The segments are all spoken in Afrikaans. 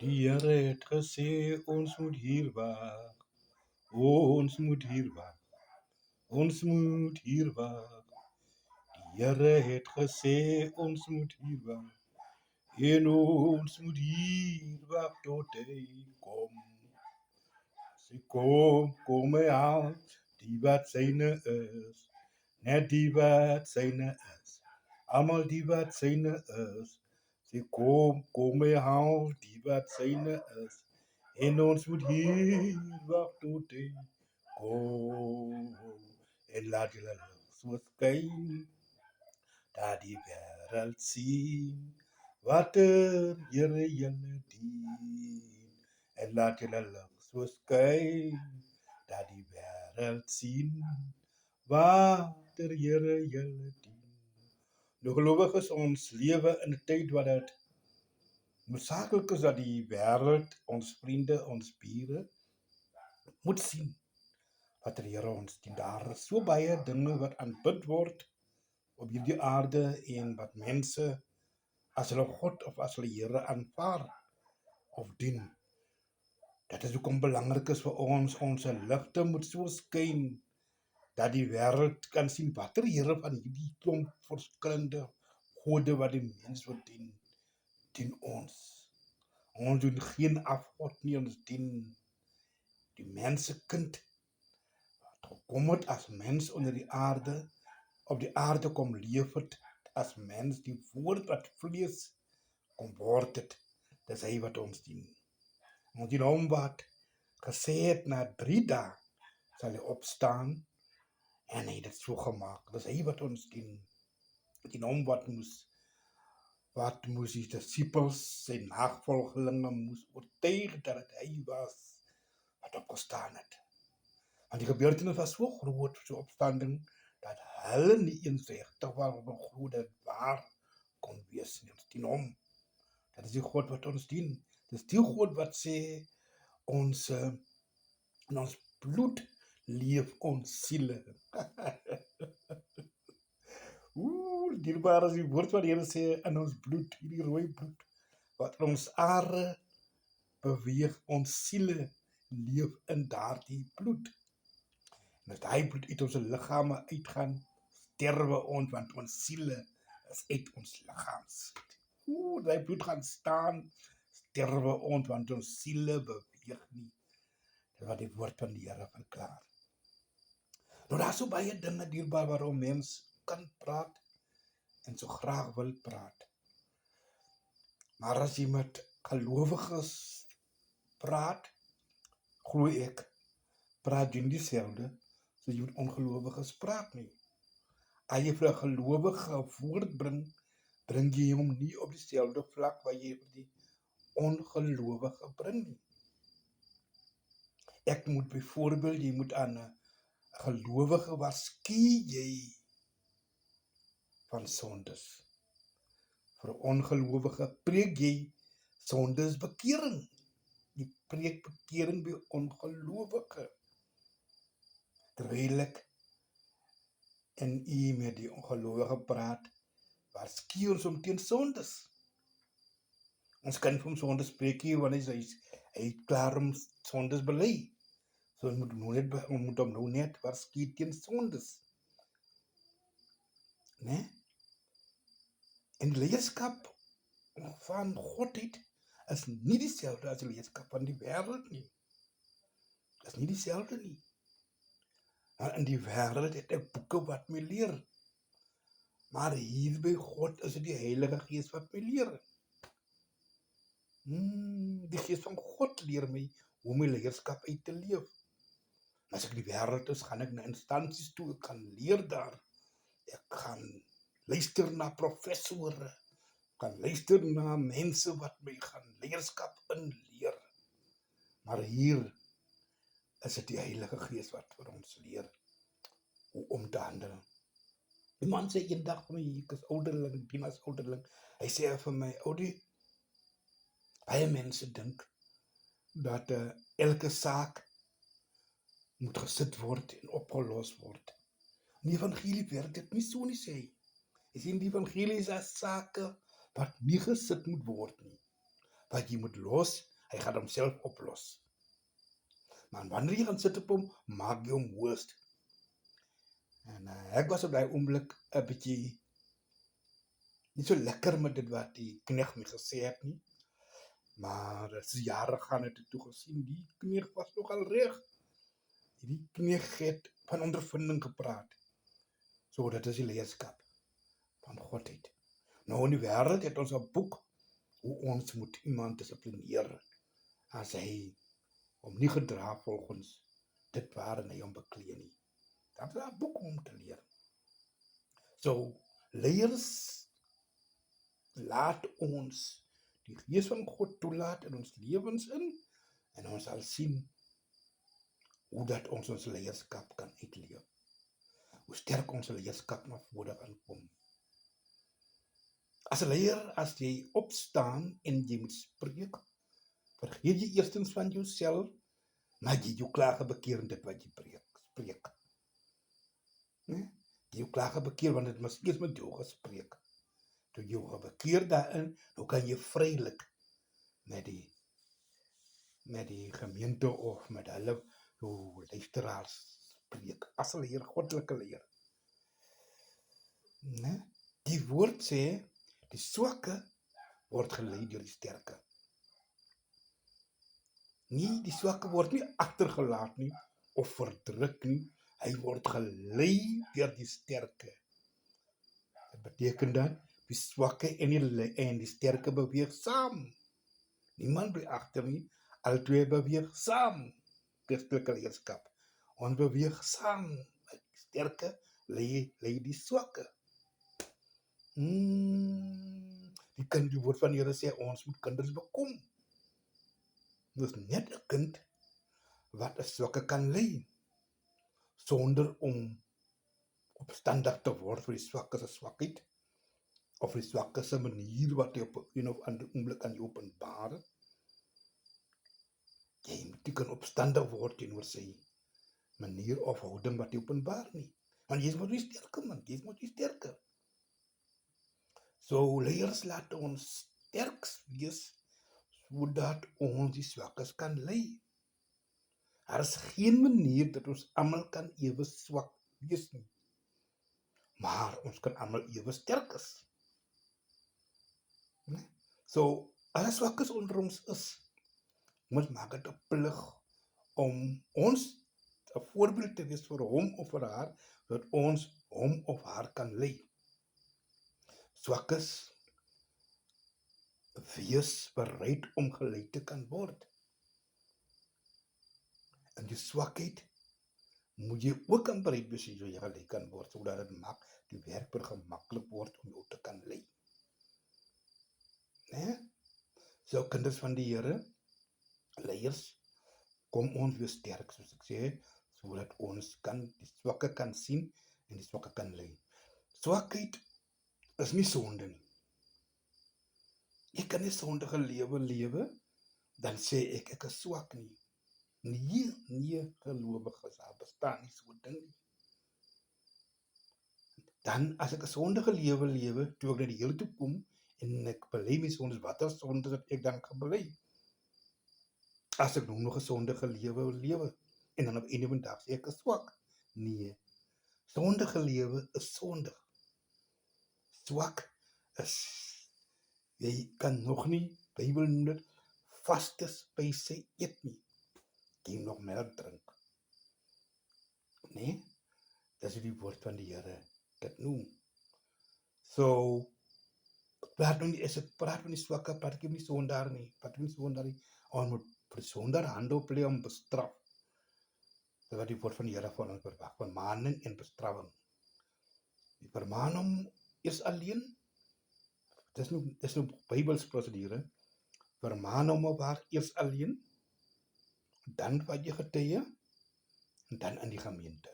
Die Here het gesê ons moet hier wag. Ons moet hier wag. Ons moet hier wag. Die Here het gesê ons moet hier wag. En ons moet hier wag tot hy kom. As hy kom, kom hy al die wat syne is. Net die wat syne is. Almal die wat syne is. Sy kom, kom hy al die wat syne is. En ons moet hier wag tot hy kom. En laat julle lig so skyn, dat die wêreld sien watter Here julle dien. En laat julle lig so skyn, dat die wêreld sien watter Here julle dien. Nou gelowiges, ons lewe in 'n tyd wat dit noodsaaklik is dat die wêreld, ons vriende, ons bure moet sien watter Here ons dien. Daar is so baie dinge wat aanbid word op hierdie aarde en wat mense as hulle God of as hulle Here aanvaar of dien. Dit is hoekom belangrik is vir ons ligte moet so skyn dat die wêreld kan sien watter Here van hierdie klomp verskillende gode wat die mens wil dien ons. Ons doen geen afgod nie, ons dien die mense kind wat gekom het as mens onder die aarde, op die aarde kom leef het as mens, die woord wat vlees kom word het, dis hy wat ons dien. Ons dien hom wat gesê het na 3 dae sal hy opstaan en hy het dit so gemaak. Dis hy wat ons dien. Dien hom wat moes die disippels, sy nagevolgelinge moes oortuig dat het hy was wat opgestaan het. Want die gebeurtenis was so groot, so opstanding, dat hulle nie eens regtig waar glo dat waar kon wees nie. Ons dien hom. Dat is die God wat ons dien. Dis die God wat sê ons in ons bloed leef ons siele. Dierbaar is die woord wat die Here sê, in ons bloed, hierdie rooi bloed, wat ons are beweeg, ons siele leef in daardie bloed. En as daai bloed uit ons liggame uitgaan, sterwe ons, want ons siele is uit ons liggaams. Daai bloed gaan staan, sterwe ons, want ons siele beweeg nie. Dit wat die woord van die Here verklaar. Nou daar is so baie dinge dierbaar waarom mens kan praat en so graag wil praat. Maar as jy met gelowiges praat, glo ek, praat jy nie dieselfde soos jy met ongelowiges praat nie. As jy vir 'n gelowige woord bring jy hom nie op dieselfde vlak waar jy vir die ongelowige bring nie. Ek moet byvoorbeeld, jy moet aan 'n gelowige waarsku jy van sondes. Vir 'n ongelowige preek jy sondes bekering. Jy preek bekering by ongelowige. Terwyl ek en u met die ongelowige praat, waarsku ons om teen sondes. Ons kan van sondes preek hier, want hy klaar om sondes bely. So ons moet hom nou net waarsku teen sondes. Nee? En die leierskap van Godheid is nie dieselfde as die leierskap van die wêreld nie. Is nie dieselfde nie. Maar in die wêreld het ek boeke wat my leer. Maar hier by God is dit die Heilige Gees wat my leer. Die Gees van God leer my hoe my leierskap uit te leef. As ek in die wêreld is, gaan ek na instansies toe, ek gaan leer daar. Ek gaan luister na professore, kan luister na mense wat my gaan leierskap inleer. Maar hier is dit die Heilige Gees wat vir ons leer hoe om te handel. Die man sê eendag vir my, ek is ouderling, ek dien as ouderling, hy sê vir my, Oudie, baie mense dink dat elke saak moet gesit word en opgelos word. In die evangelie werk dit nie so nie, sê hy. Jy sien, die evangelie is as sake wat nie gesit moet word nie, wat jy moet los Hy gaan homself oplos. Maar wanneer jy gaan sit op hom, maak jy hom worst. En ek was op daai oomblik 'n bietjie nie so lekker met dit wat die knegt my gesê het nie. Maar as die jare gaan het ek toe gesien, die knegt was nogal reg. Die knegt het van ondervinding gepraat. So, dit is die leierskap van Godheid. Nou in die wêreld het ons 'n boek hoe ons moet iemand dissiplineer as hy hom nie gedra volgens dit waarin hy hom beklee nie. Dat is 'n boek om te leer. So, leiers laat ons die Gees van God toelaat in ons lewens in en ons sal sien hoe dat ons leierskap kan uitleef. Hoe sterk ons leierskap na vore kan kom. As 'n leier, as jy opstaan en jy moet spreek, vergeet jy eerstens van jouself, maar jy jou klaar gebekeer in dit wat jy spreek. Nee? Jy jou klaar gebekeer, want dit moet eers met jou gespreek. Toe jy gebekeer daarin, nou kan jy vrylik met die gemeente of met hulle luisteraars spreek, as 'n leier, goddelike leier. Nee? Die woord sê, die swakke word gelei deur die sterke. Nie, die swakke word nie agtergelaat nie, of verdruk nie, hy word gelei deur die sterke. Dit beteken dat die swakke en die sterke beweeg saam. Niemand bly agter nie, albei beweeg saam. Christelike leierskap. Ons beweeg saam. Die sterke lei die swakke. Die woord van die Here sê, ons moet kinders bekom. Dis net 'n kind wat 'n swakke kan lei, sonder om opstandig te word vir die swakke se swakheid, of die swakke se manier wat hy op een of ander oomblik aan jou openbaar. Jy moet nie kan opstandig word teenoor sy manier of houding wat hy openbaar nie. Want jy moet nie sterker, man. Jy moet nie sterker. So, leiers laat ons sterk wees, sodat ons die swakkes kan lei. Daar is geen manier dat ons almal kan ewe swak wees nie. Maar ons kan almal ewe sterk is. Nee? So, alles swakkes onder ons is, ons maak dit 'n plig om ons 'n voorbeeld te wees vir hom of vir haar, dat ons hom of haar kan lei. Swakkes wees bereid om gelei te kan word. En die swakheid moet jy ook aan bereid wees so jy gelei kan word, sodat dit maak die werk gemaklik word om jou te kan lei. Nee? So kinders van die Here, leiers, kom ons weer sterk, soos ek sê, sodat ons die swakke kan sien en die swakke kan lei. Swakheid is nie sonde nie. Jy kan nie sondige lewe, dan sê ek is swak nie. Nee, gelowiges, daar bestaan nie so 'n ding nie. Dan, as ek 'n sondige lewe, toe ek na die Here toe kom, en ek bely my sondes, watter sonde dat ek dan gaan bely? As ek nog 'n sondige lewe, en dan op einde van die dag sê ek is swak. Nee, sondige lewe is sondig. Swak is, jy kan nog nie, Bybel noem dit, vaste spyse eet nie. Jy nog melk drink. Nee, dis die woord van die Here dit noem. So, as ek praat van die swakke, praat ek nie sondaar nie. Ons moet vir sondaar hande oplê om bestraf. Dit wat die woord van die Here van ons verwag, vermaning en bestraffing. Die vermaning is alleen, dis nou Bybelse prosedure, vermaan hom of haar eers alleen, dan wat jy getuie, en dan in die gemeente.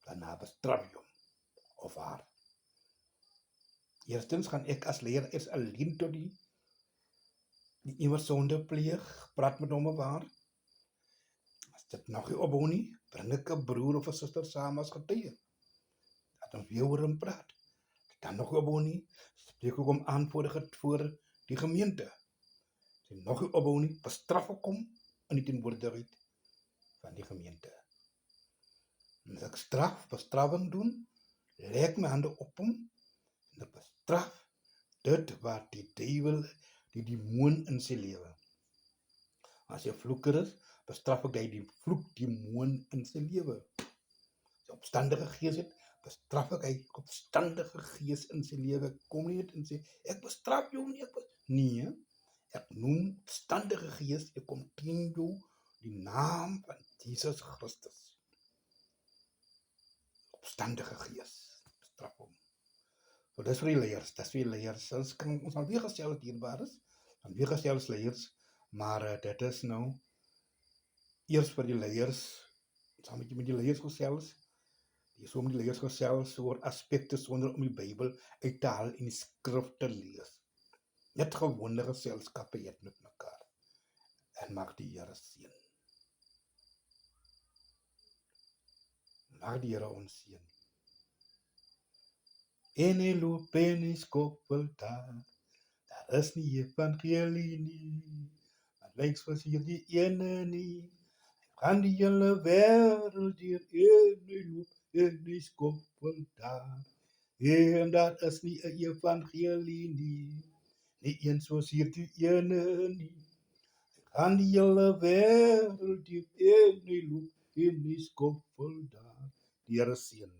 Daarna bestraf jy hom of haar. Eerstens gaan ek as leier eers alleen tot die iemand sonde pleeg, praat met hom of haar. As dit nog nie ophou nie, bring ek 'n broer of 'n suster saam as getuie. Dat ons weer oor hom praat. Dan nog ophou nie, spreek ek hom aan voor die gemeente. As jy nog nie ophou nie, bestraf ek hom in die teenwoordigheid van die gemeente. En as ek bestraffing doen, lê ek my hande op hom en ek bestraf dit wat die duiwel, die demoon in sy lewe. As jy 'n vloeker is, bestraf ek die vloekdemoon in sy lewe. As jy opstandige gees het, bestraf ek hy opstandige gees in sy lewe. Kom nie net en sê, ek bestraf jou nie, nee, ek noem opstandige gees, ek kom teen jou die naam van Jesus Christus. Opstandige gees, bestraf hom. So dis vir die leiers, ons gaan weer gesels dierbares, dan weer gesels leiers, maar dit is nou eers vir die leiers, saam met die leiers gesels, so met die leiers gesels oor aspekte sonder om die Bybel uit te haal en die skrif te lees. Net gewone geselskappe het met mekaar. En mag die Here seën. Mag die Here ons seën. En hy loop en hy skoffel daar is nie evangelie nie, wat lyk soos hierdie ene nie, gaan die hele wêreld deur en hy loop en hy skoffel daar, en daar is nie 'n evangelie nie, nie een soos hierdie ene nie, gaan die hele wêreld deur en hy loop en hy skoffel daar. Die Here seën.